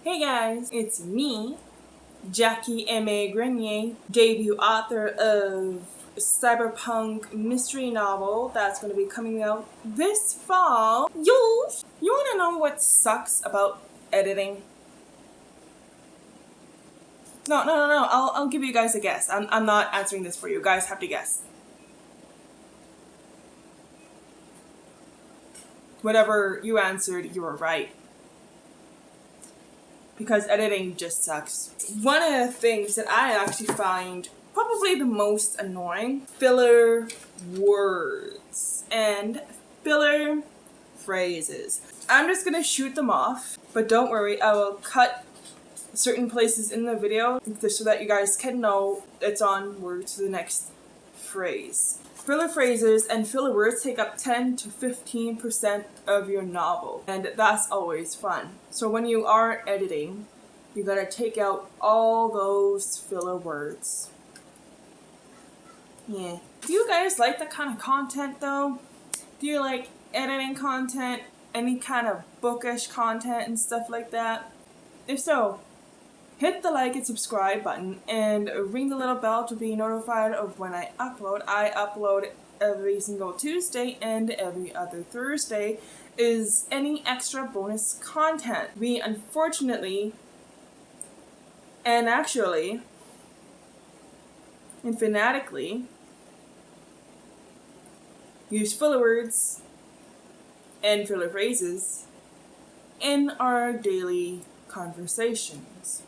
Hey guys, it's me, Jackie M.A. Grenier, debut author of a cyberpunk mystery novel that's going to be coming out this fall. You want to know what sucks about editing? No. I'll give you guys a guess. I'm not answering this for you. You guys have to guess. Whatever you answered, you were right. Because editing just sucks. One of the things that I actually find probably the most annoying, filler words and filler phrases. I'm just gonna shoot them off, but don't worry, I will cut certain places in the video so that you guys can know it's on word to the next phrase. Filler phrases and filler words take up 10 to 15% of your novel, and that's always fun. So when you are editing, you gotta take out all those filler words. Yeah. Do you guys like that kind of content though? Do you like editing content? Any kind of bookish content and stuff like that? If so, hit the like and subscribe button and ring the little bell to be notified of when I upload. I upload every single Tuesday, and every other Thursday is any extra bonus content. We unfortunately, and actually, and fanatically, use filler words and filler phrases in our daily conversations.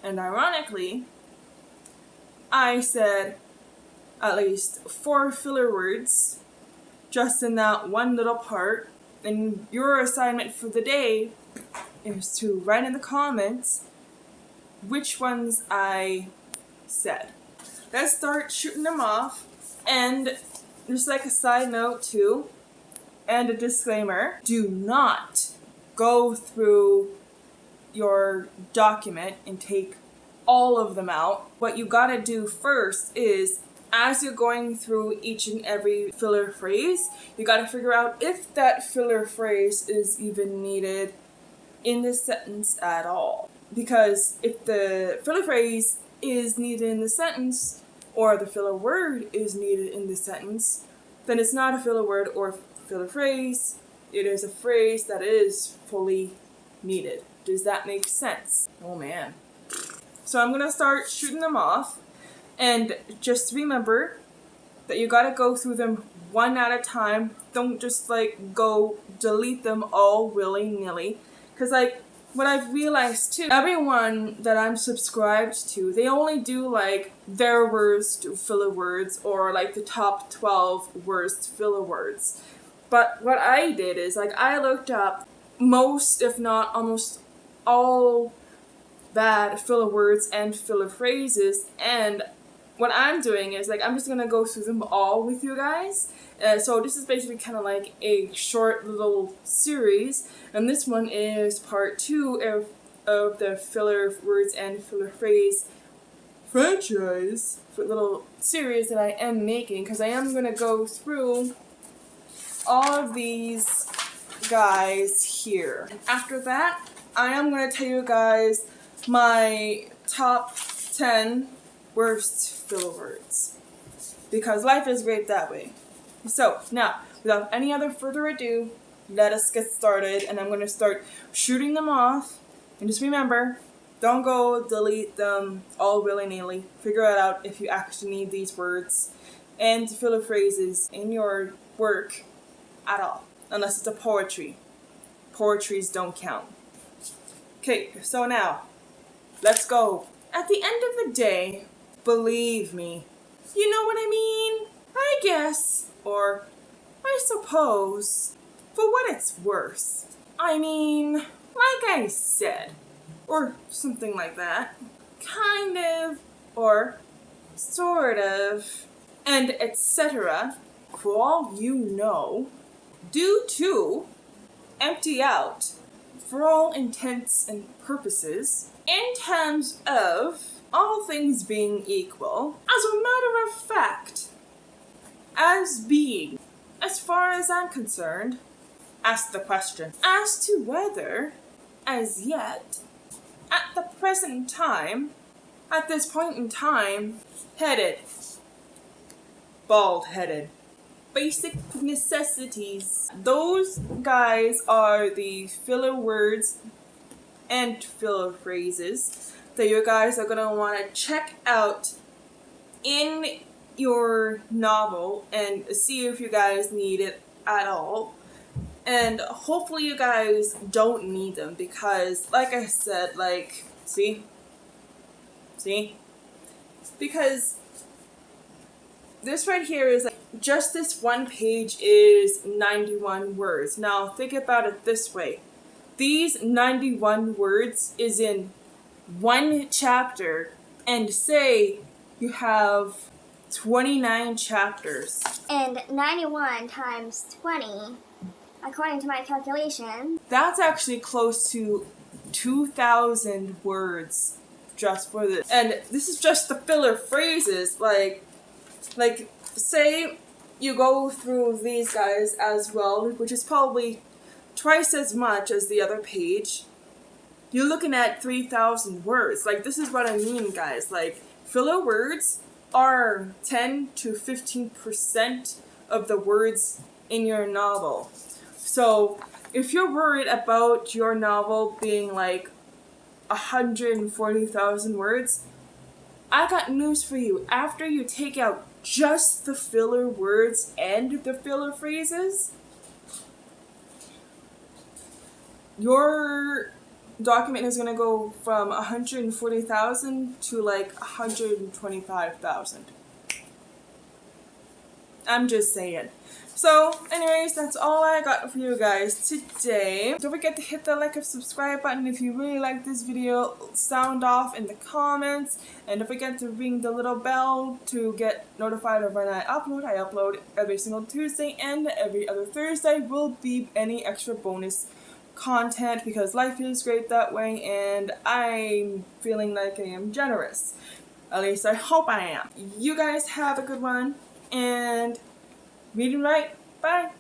And ironically, I said at least 4 filler words just in that one little part. And your assignment for the day is to write in the comments which ones I said. Let's start shooting them off. And just like a side note too, and a disclaimer, do not go through your document and take all of them out. What you gotta do first is, as you're going through each and every filler phrase, you gotta figure out if that filler phrase is even needed in the sentence at all. Because if the filler phrase is needed in the sentence, or the filler word is needed in the sentence, then it's not a filler word or filler phrase. It is a phrase that is fully needed. Does that make sense? Oh man. So I'm gonna start shooting them off, and just remember that you gotta go through them one at a time. Don't just like go delete them all willy-nilly. Cause like what I've realized too, everyone that I'm subscribed to, they only do like their worst filler words or like the top 12 worst filler words. But what I did is like I looked up most, if not almost all bad filler words and filler phrases, and what I'm doing is like I'm just gonna go through them all with you guys. So this is basically kind of like a short little series, and this one is part 2 of the filler words and filler phrase franchise little series that I am making, because I am gonna go through all of these guys here. After that, I am going to tell you guys my top 10 worst filler words, because life is great that way. So now, without any other further ado, let us get started, and I'm going to start shooting them off. And just remember, don't go delete them all willy-nilly. Figure it out if you actually need these words and filler phrases in your work at all, unless it's a poetry. Poetries don't count. Okay, so now, let's go. At the end of the day, believe me, you know what I mean? I guess, or I suppose, for what it's worth. I mean, like I said, or something like that. Kind of, or sort of, and etc. For all you know, due to, empty out, for all intents and purposes, in terms of all things being equal, as a matter of fact, as being, as far as I'm concerned, ask the question as to whether as yet, at the present time, at this point in time, headed, bald-headed. Basic necessities. Those guys are the filler words and filler phrases that you guys are gonna want to check out in your novel and see if you guys need it at all. And hopefully you guys don't need them because, like I said, like, see? Because this right here is like, just this one page is 91 words. Now think about it this way. These 91 words is in one chapter, and say you have 29 chapters. And 91 times 20, according to my calculation, that's actually close to 2,000 words just for this. And this is just the filler phrases. Like say you go through these guys as well, which is probably twice as much as the other page. You're looking at 3,000 words. Like, this is what I mean, guys. Like, filler words are 10 to 15% of the words in your novel. So, if you're worried about your novel being like 140,000 words, I got news for you. After you take out just the filler words and the filler phrases, your document is going to go from 140,000 to like 125,000. I'm just saying. So, anyways, that's all I got for you guys today. Don't forget to hit the like and subscribe button if you really like this video. Sound off in the comments. And don't forget to ring the little bell to get notified of when I upload. I upload every single Tuesday, and every other Thursday will be any extra bonus content because life is great that way, and I'm feeling like I am generous. At least I hope I am. You guys have a good one, and read and write. Bye!